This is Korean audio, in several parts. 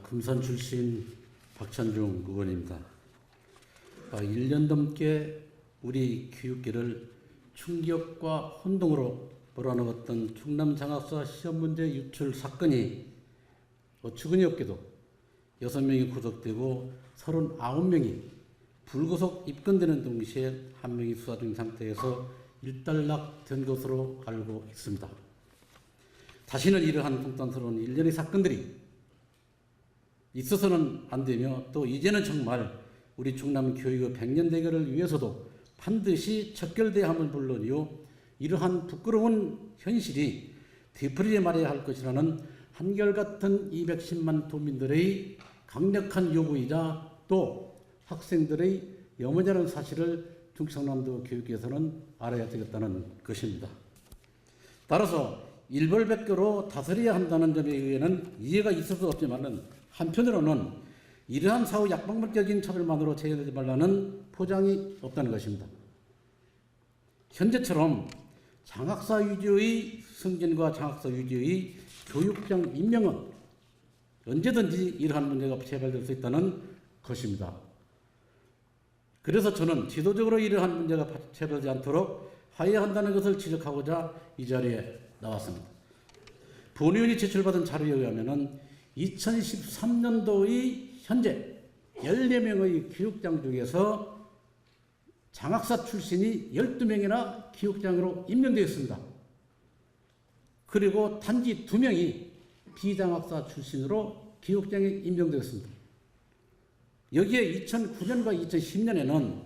금산 출신 박찬중 의원입니다. 1년 넘게 우리 교육계를 충격과 혼동으로 몰아넣었던 충남 장학사 시험 문제 유출 사건이 어처구니 없게도 6명이 구속되고 39명이 불구속 입건되는 동시에 1명이 수사 중인 상태에서 일단락된 것으로 알고 있습니다. 다시는 이러한 통탄스러운 일련의 사건들이 있어서는 안 되며 또 이제는 정말 우리 충남 교육의 100년 대결을 위해서도 반드시 척결돼야 함을 물론이요 이러한 부끄러운 현실이 되풀이해 말해야 할 것이라는 한결같은 210만 도민들의 강력한 요구이자 또 학생들의 염원이라는 사실을 충청남도 교육계에서는 알아야 되겠다는 것입니다. 따라서 일벌백계로 다스려야 한다는 점에 의해는 이해가 있을 수 없지만은 한편으로는 이러한 사후 약방법적인 차별만으로 제어되지 말라는 포장이 없다는 것입니다. 현재처럼 장학사 위주의 승진과 장학사 위주의 교육장 임명은 언제든지 이러한 문제가 재발될 수 있다는 것입니다. 그래서 저는 지도적으로 이러한 문제가 재발되지 않도록 하야한다는 것을 지적하고자 이 자리에 나왔습니다. 본의원이 제출받은 자료에 의하면 2013년도의 현재 14명의 교육장 중에서 장학사 출신이 12명이나 교육장으로 임명되었습니다. 그리고 단지 2명이 비장학사 출신으로 교육장에 임명되었습니다. 여기에 2009년과 2010년에는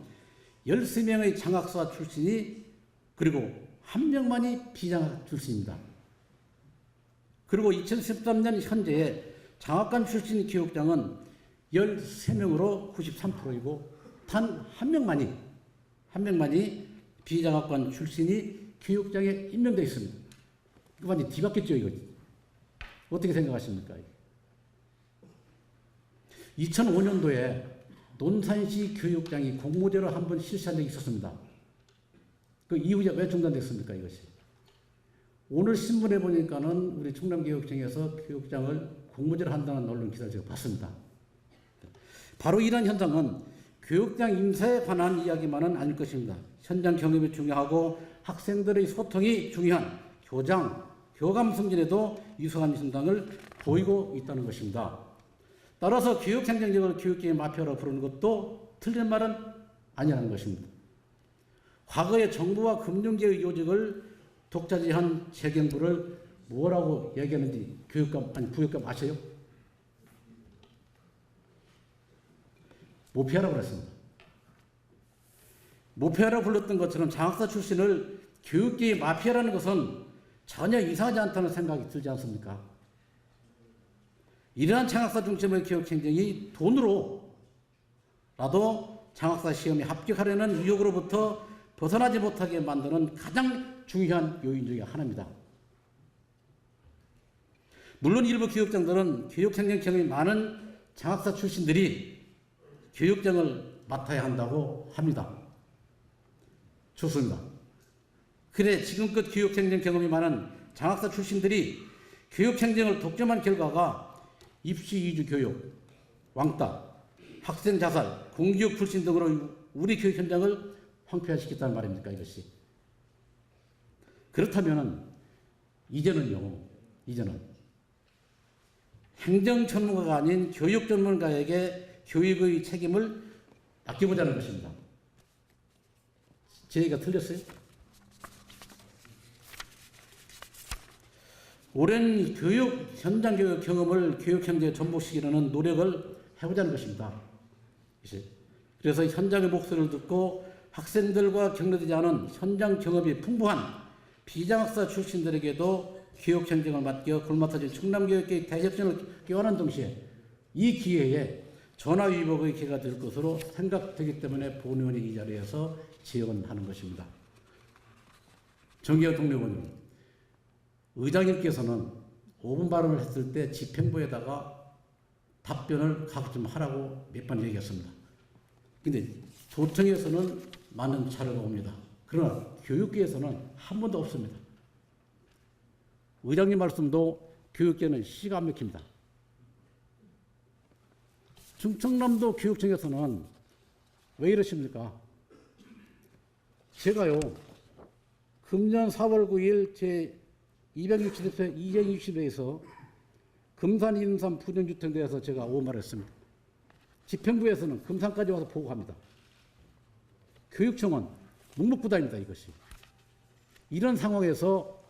13명의 장학사 출신이 그리고 1명만이 비장학 출신입니다. 그리고 2013년 현재에 장학관 출신 교육장은 13명으로 93%이고 단 한 명만이 비장학관 출신이 교육장에 임명되어 있습니다. 이거 완전 뒤바뀌었죠, 이거. 어떻게 생각하십니까? 2005년도에 논산시 교육장이 공모제로 한번 실시한 적이 있었습니다. 그 이후에 왜 중단됐습니까, 이것이? 오늘 신문에 보니까는 우리 충남교육청에서 교육장을 공모제로 한다는 언론 기사를 제가 봤습니다. 바로 이런 현상은 교육장 인사에 관한 이야기만은 아닐 것입니다. 현장 경험이 중요하고 학생들의 소통이 중요한 교장, 교감 승진에도 유사한 현상을 보이고 있다는 것입니다. 따라서 교육행정력을 교육계의 마피아로 부르는 것도 틀린 말은 아니라는 것입니다. 과거에 정부와 금융계의 요직을 독차지한 재경부를 뭐라고 얘기하는지 구역감 아세요? 모피아라고 그랬습니다. 모피아라고 불렀던 것처럼 장학사 출신을 교육계의 마피아라는 것은 전혀 이상하지 않다는 생각이 들지 않습니까? 이러한 장학사 중심의 교육행정이 돈으로라도 장학사 시험에 합격하려는 유혹으로부터 벗어나지 못하게 만드는 가장 중요한 요인 중에 하나입니다. 물론 일부 교육장들은 교육행정 경험이 많은 장학사 출신들이 교육장을 맡아야 한다고 합니다. 좋습니다. 그래 지금껏 교육행정 경험이 많은 장학사 출신들이 교육행정을 독점한 결과가 입시 위주 교육, 왕따, 학생 자살, 공교육 불신 등으로 우리 교육 현장을 황폐화시켰다는 말입니까, 이것이? 그렇다면 이제는 행정 전문가가 아닌 교육 전문가에게 교육의 책임을 맡겨보자는 것입니다. 제 얘기가 틀렸어요? 오랜 교육, 현장 교육 경험을 교육 행정에 접목시키려는 노력을 해보자는 것입니다. 그래서 현장의 목소리를 듣고 학생들과 격려되지 않은 현장 경험이 풍부한 비장학사 출신들에게도 교육 행정을 맡겨 골마터진 충남교육계의 대접전을 기원한 동시에 이 기회에 전화위복의 기회가 될 것으로 생각되기 때문에 본의원이 이 자리에서 지원하는 것입니다. 정기혁 동료원님, 의장님께서는 5분 발언을 했을 때 집행부에다가 답변을 각 좀 하라고 몇 번 얘기했습니다. 근데 도청에서는 많은 차례가 옵니다. 그러나 교육계에서는 한 번도 없습니다. 의장님 말씀도 교육계는 시가 안 막힙니다. 충청남도 교육청에서는 왜 이러십니까? 제가요, 금년 4월 9일 제 260회 260회에서 금산 인삼 부정주택에 대해서 제가 오말했습니다. 집행부에서는 금산까지 와서 보고합니다. 교육청은 묵묵부답입니다, 이것이. 이런 상황에서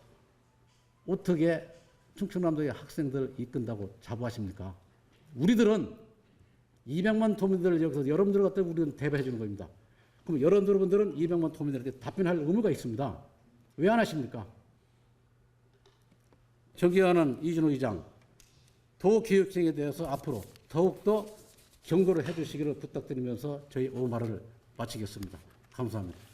어떻게 충청남도의 학생들 이끈다고 자부하십니까? 우리들은 200만 도민들을 여기서 여러분들 갖다 우리는 대변해 주는 겁니다. 그럼 여러분들은 200만 도민들에게 답변할 의무가 있습니다. 왜 안 하십니까? 존경하는 이준호 의장, 도교육청에 대해서 앞으로 더욱더 경고를 해 주시기를 부탁드리면서 저희 오말을 마치겠습니다. 감사합니다.